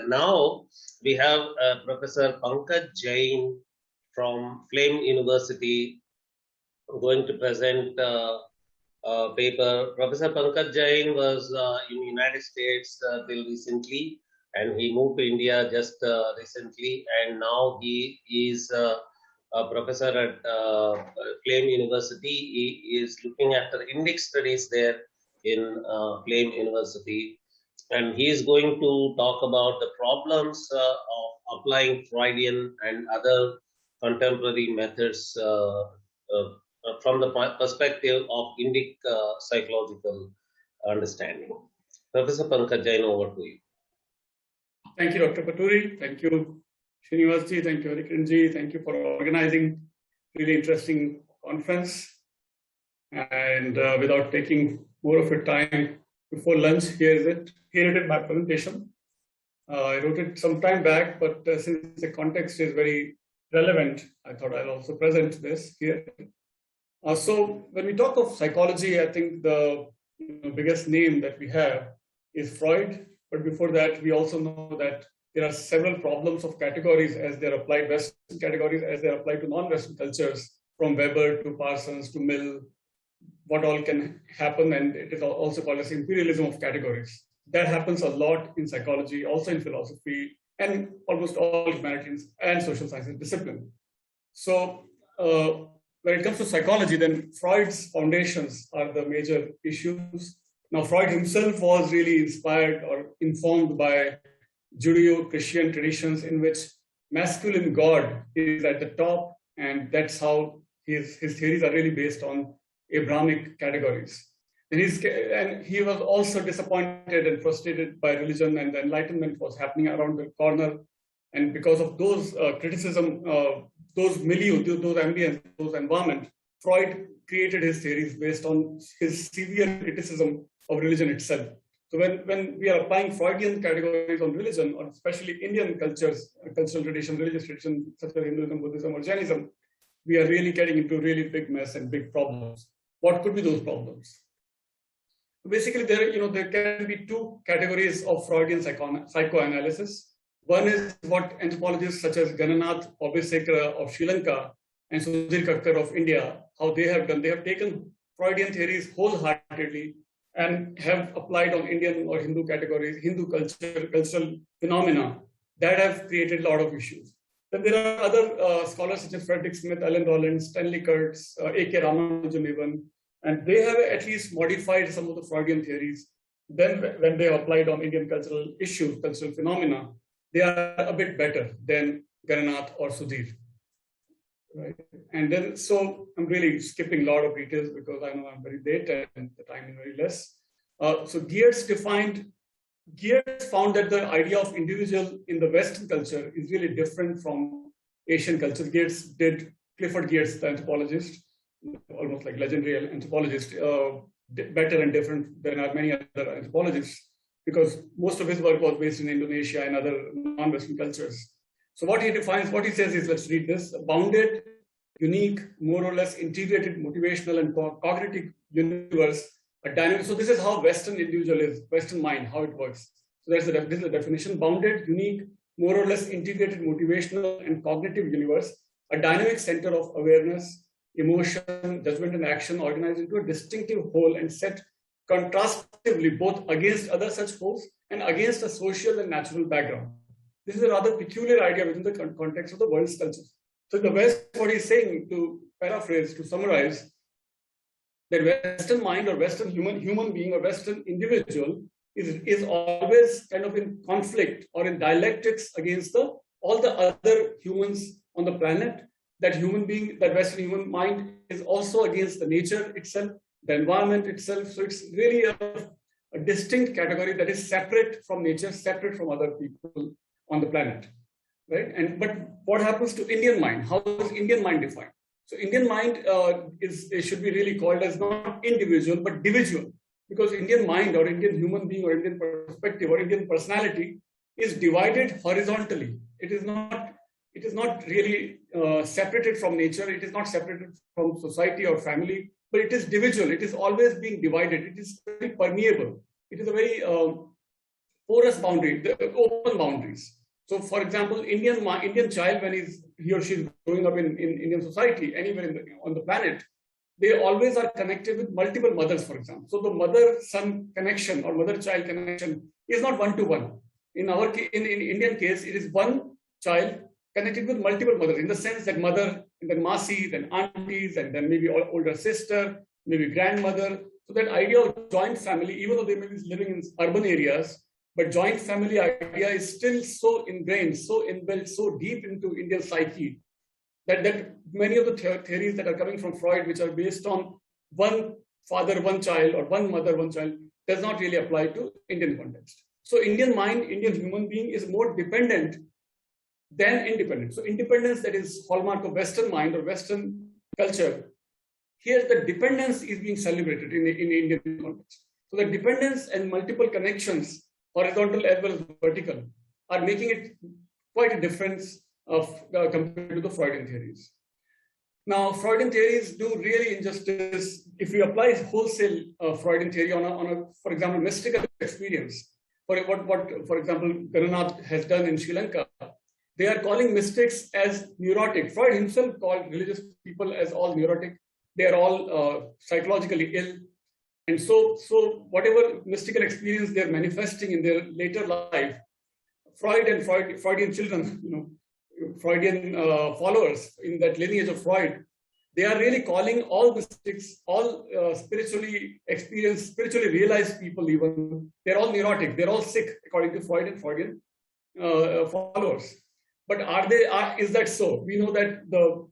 now we have Professor Pankaj Jain from Flame University going to present a paper. Professor Pankaj Jain was in the United States till recently, and he moved to India just recently, and now he is a professor at Flame University. He is looking after Indic studies there in Flame University, and he is going to talk about the problems of applying Freudian and other contemporary methods from the perspective of Indic psychological understanding. Professor Pankaj Jain, over to you. Thank you, Dr. Paturi. Thank you, Srinivasji. Thank you, Harikiranji. Thank you for organizing really interesting conference. And without taking more of your time before lunch, here it is my presentation. I wrote it some time back, but since the context is very relevant, I thought I'll also present this here. So when we talk of psychology, I think the biggest name that we have is Freud. But before that, we also know that there are several problems of categories as they're applied, Western categories as they're applied to non-Western cultures, from Weber to Parsons to Mill, what all can happen. And it is also called as imperialism of categories. That happens a lot in psychology, also in philosophy, and almost all humanities and social sciences discipline. So when it comes to psychology, then Freud's foundations are the major issues. Now, Freud himself was really inspired or informed by Judeo-Christian traditions in which masculine God is at the top, and that's how his theories are really based on Abrahamic categories. And he was also disappointed and frustrated by religion, and the Enlightenment was happening around the corner. And because of those criticism, those milieu, those ambience, those environment, Freud created his theories based on his severe criticism of religion itself. So when we are applying Freudian categories on religion, or especially Indian cultures, cultural tradition, religious tradition, such as Hinduism, Buddhism, or Jainism, we are really getting into really big mess and big problems. What could be those problems? Basically, there can be two categories of Freudian psychoanalysis. One is what anthropologists such as Gananath Obbesekara of Sri Lanka and Sudhir Kakkar of India, how they have done. They have taken Freudian theories wholeheartedly and have applied on Indian or Hindu categories, Hindu culture, cultural phenomena that have created a lot of issues. Then there are other scholars such as Frederick Smith, Alan Rollins, Stanley Kurtz, A.K. Ramanujan even, and they have at least modified some of the Freudian theories. Then when they have applied on Indian cultural issues, cultural phenomena, they are a bit better than Gananath or Sudhir. Right. And then, so I'm really skipping a lot of details because I know I'm very late and the time is very less. So Geertz found that the idea of individual in the Western culture is really different from Asian culture. Clifford Geertz, the anthropologist, almost like legendary anthropologist, better and different than many other anthropologists, because most of his work was based in Indonesia and other non-Western cultures. So what he says is, let's read this: a bounded, unique, more or less integrated motivational and cognitive universe, a dynamic. So this is how Western individual is, Western mind, how it works. So this is the definition: bounded, unique, more or less integrated motivational and cognitive universe, a dynamic center of awareness, emotion, judgment, and action organized into a distinctive whole and set contrastively both against other such wholes and against a social and natural background. This is a rather peculiar idea within the context of the world's cultures. So in the West, what he's saying, to paraphrase, to summarize, that Western mind or Western human being or Western individual is always kind of in conflict or in dialectics against all the other humans on the planet. That human being, that Western human mind is also against the nature itself, the environment itself. So it's really a distinct category that is separate from nature, separate from other people on the planet, right? But what happens to Indian mind? How is Indian mind defined? So Indian mind should be really called as not individual but dividual, because Indian mind or Indian human being or Indian perspective or Indian personality is divided horizontally. It is not really separated from nature. It is not separated from society or family, but it is individual. It is always being divided. It is very permeable. It is a very porous boundary, the open boundaries. So, for example, Indian child, when he or she is growing up in Indian society, anywhere on the planet, they always are connected with multiple mothers, for example. So the mother-son connection or mother-child connection is not one-to-one. In Indian case, it is one child connected with multiple mothers, in the sense that mother, and then Masi, then aunties, and then maybe older sister, maybe grandmother. So that idea of joint family, even though they may be living in urban areas, but joint family idea is still so ingrained, so inbuilt, so deep into Indian psyche, that many of the theories that are coming from Freud, which are based on one father, one child, or one mother, one child, does not really apply to Indian context. So Indian mind, Indian human being is more dependent than independent. So independence, that is hallmark of Western mind or Western culture. Here, the dependence is being celebrated in Indian context. So the dependence and multiple connections, horizontal as well as vertical, are making it quite a difference compared to the Freudian theories. Now, Freudian theories do really injustice if we apply wholesale Freudian theory on a, for example, mystical experience. For example, Gananath has done in Sri Lanka, they are calling mystics as neurotic. Freud himself called religious people as all neurotic. They are all psychologically ill. And so whatever mystical experience they're manifesting in their later life, Freudian children, Freudian followers in that lineage of Freud, they are really calling all mystics, all spiritually experienced, spiritually realized people even, they're all neurotic, they're all sick, according to Freud and Freudian followers. But is that so? We know that the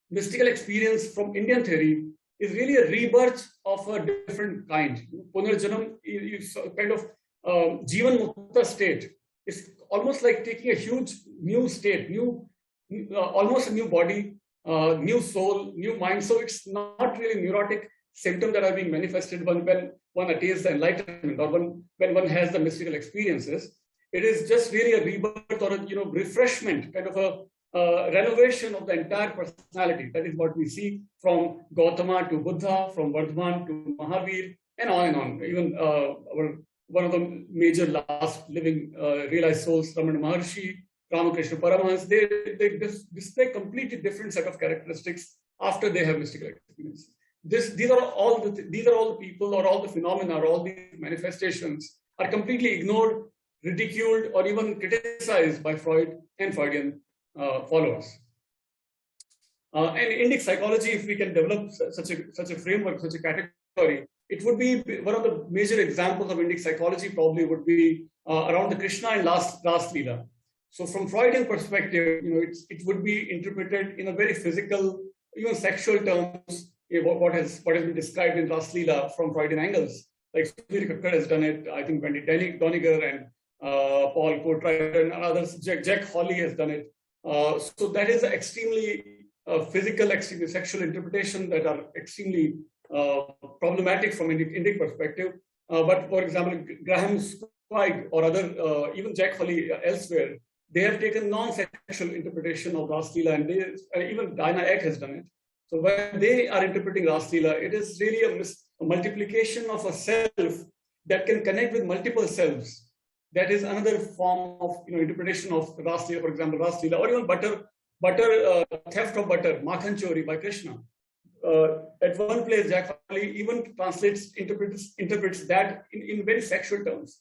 mystical experience from Indian theory is really a rebirth of a different kind. Punarjanam is kind of Jivan Mukta state. It's almost like taking a huge new state, almost a new body, new soul, new mind. So it's not really neurotic symptoms that are being manifested when one attains the enlightenment or when one has the mystical experiences. It is just really a rebirth or a refreshment, kind of a renovation of the entire personality. That is what we see from Gautama to Buddha, from Vardhaman to Mahavir, and on and on. Even one of the major last living realized souls, Ramana Maharshi, Ramakrishna Paramahansa, they display completely different set of characteristics after they have mystical experience. These are all the people or all the phenomena or all these manifestations are completely ignored, ridiculed, or even criticized by Freud and Freudian followers. And Indic psychology, if we can develop such a framework, such a category, it would be one of the major examples of Indic psychology. Probably would be around the Krishna and Ras Leela. So, from Freudian perspective, it would be interpreted in a very physical, even sexual terms. What has been described in Ras Leela from Freudian angles, like Sudhir Kakkar has done it. I think Wendy Doniger and Paul Courtwright and others. Jack Hawley has done it. So that is extremely physical, extremely sexual interpretation that are extremely problematic from Indic perspective. But for example, Graham Zweig or other, even Jack Hawley elsewhere, they have taken non-sexual interpretation of Ras Leela, and even Dinah Eck has done it. So when they are interpreting Ras Leela, it is really a multiplication of a self that can connect with multiple selves. That is another form of interpretation of Ras Leela, for example, Ras Leela, or even theft of butter, Makhan Chori by Krishna. At one place, Jack Hawley even interprets that in very sexual terms.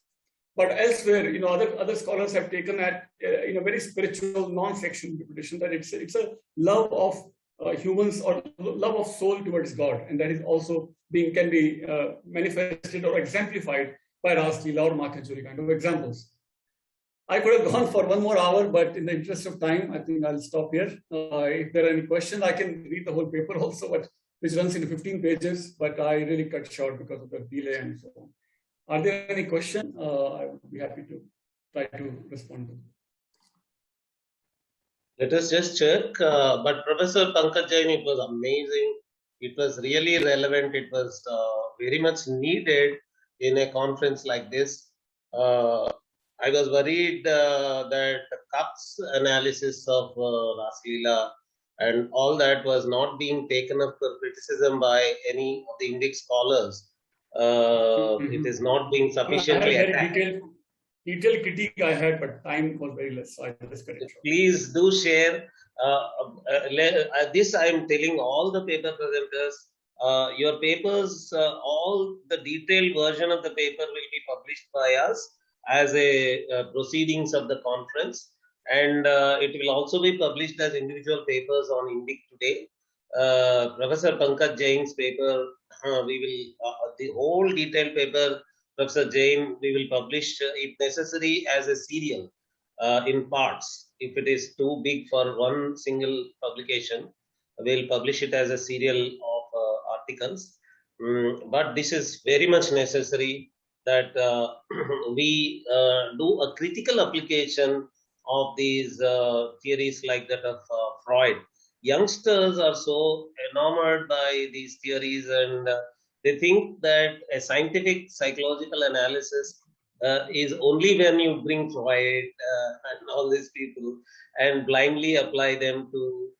But elsewhere, other scholars have taken that in a very spiritual, non-sexual interpretation, that it's a love of humans or love of soul towards God, and that is also can be manifested or exemplified by Ras Leela or Makhan Chori kind of examples. I could have gone for one more hour, but in the interest of time, I think I'll stop here. If there are any questions, I can read the whole paper also, which runs into 15 pages, but I really cut short because of the delay and so on. Are there any questions? I would be happy to try to respond to them. Let us just check. But Professor Pankaj Jain, it was amazing. It was really relevant. It was very much needed in a conference like this. I was worried that Kapp's analysis of Ras Leela and all that was not being taken up for criticism by any of the Indic scholars. It is not being sufficiently attacked. detailed critique I had, but time was very less, so I just cut it short. Please do share. This I am telling all the paper presenters. Your papers, all the detailed version of the paper will be published by us as a proceedings of the conference, and it will also be published as individual papers on Indic today. Professor Pankaj Jain's paper, we will the whole detailed paper. Professor Jain, we will publish, if necessary, as a serial in parts. If it is too big for one single publication, we'll publish it as a serial of articles. But this is very much necessary that we do a critical application of these theories like that of Freud. Youngsters are so enamored by these theories, and they think that a scientific psychological analysis is only when you bring Freud and all these people and blindly apply them to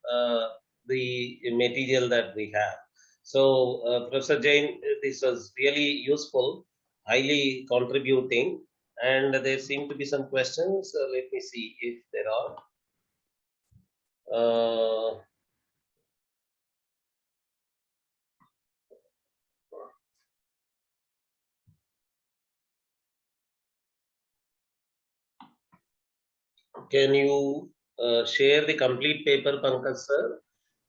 the material that we have. So, Professor Jain, this was really useful, highly contributing, and there seem to be some questions. Let me see if there are. Can you share the complete paper, Pankaj sir?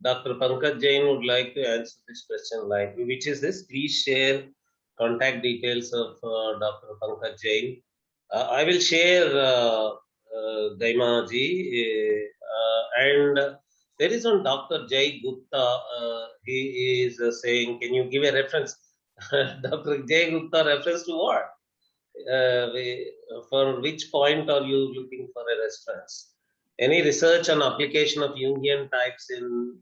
Dr. Pankaj Jain would like to answer this question live. Which is this? Please share contact details of Dr. Pankaj Jain. I will share Daima ji, and there is one Dr. Jay Gupta. He is saying, can you give a reference? Dr. Jay Gupta, reference to what? For which point are you looking for a reference? Any research on application of Jungian types in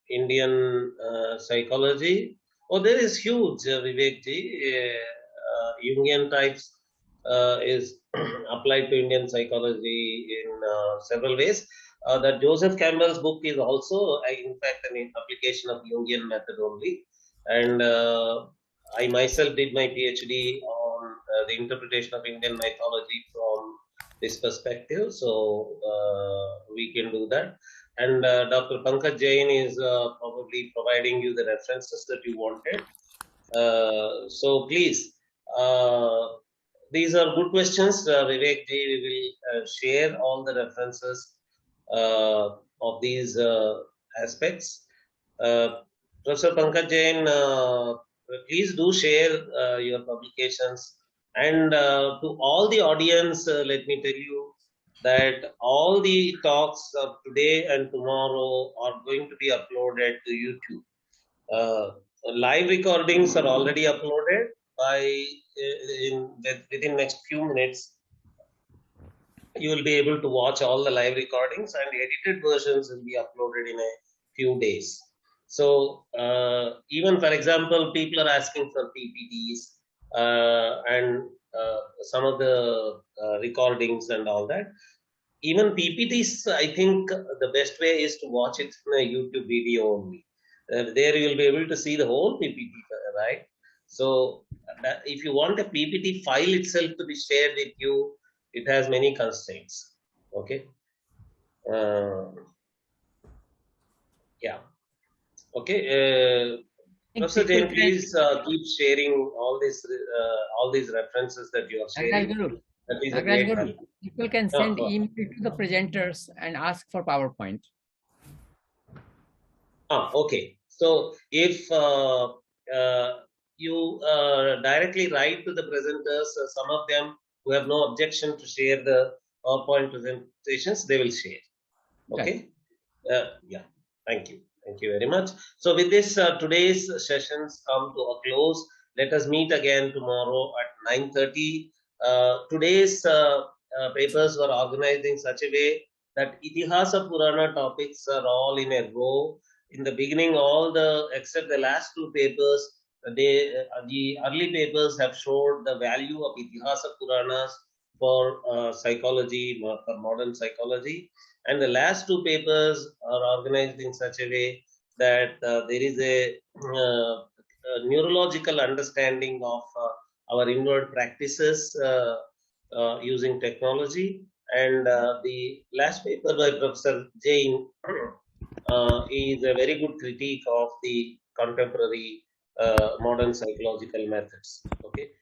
Indian psychology? Oh, there is huge, Vivek ji. Jungian types is applied to Indian psychology in several ways. That Joseph Campbell's book is also, in fact, an application of Jungian method only. And I myself did my PhD on the interpretation of Indian mythology from this perspective, so we can do that. And Dr. Pankaj Jain is probably providing you the references that you wanted. So please, these are good questions. Vivek ji, we will share all the references of these aspects. Professor Pankaj Jain, please do share your publications. And to all the audience, let me tell you that all the talks of today and tomorrow are going to be uploaded to YouTube. Live recordings are already uploaded by within next few minutes. You will be able to watch all the live recordings, and edited versions will be uploaded in a few days. So even, for example, people are asking for PPTs and some of the recordings and all that. Even PPTs, I think the best way is to watch it in a YouTube video only. There you will be able to see the whole PPT, right? So if you want a PPT file itself to be shared with you, it has many constraints. Okay. Yeah. Okay. Professor Jain, please keep sharing all these references that you are sharing. That is a great help. People can send email to the presenters and ask for PowerPoint. Okay. So if you directly write to the presenters, some of them who have no objection to share the PowerPoint presentations, they will share. Okay. Yeah. Thank you. Thank you very much. So with this, today's sessions come to a close. Let us meet again tomorrow at 9:30. Today's papers were organized in such a way that Itihasa Purana topics are all in a row. In the beginning, except the last two papers, the early papers have showed the value of Itihasa Puranas for psychology, for modern psychology. And the last two papers are organized in such a way that there is a neurological understanding of our inward practices using technology. And the last paper by Professor Jain is a very good critique of the contemporary modern psychological methods. Okay,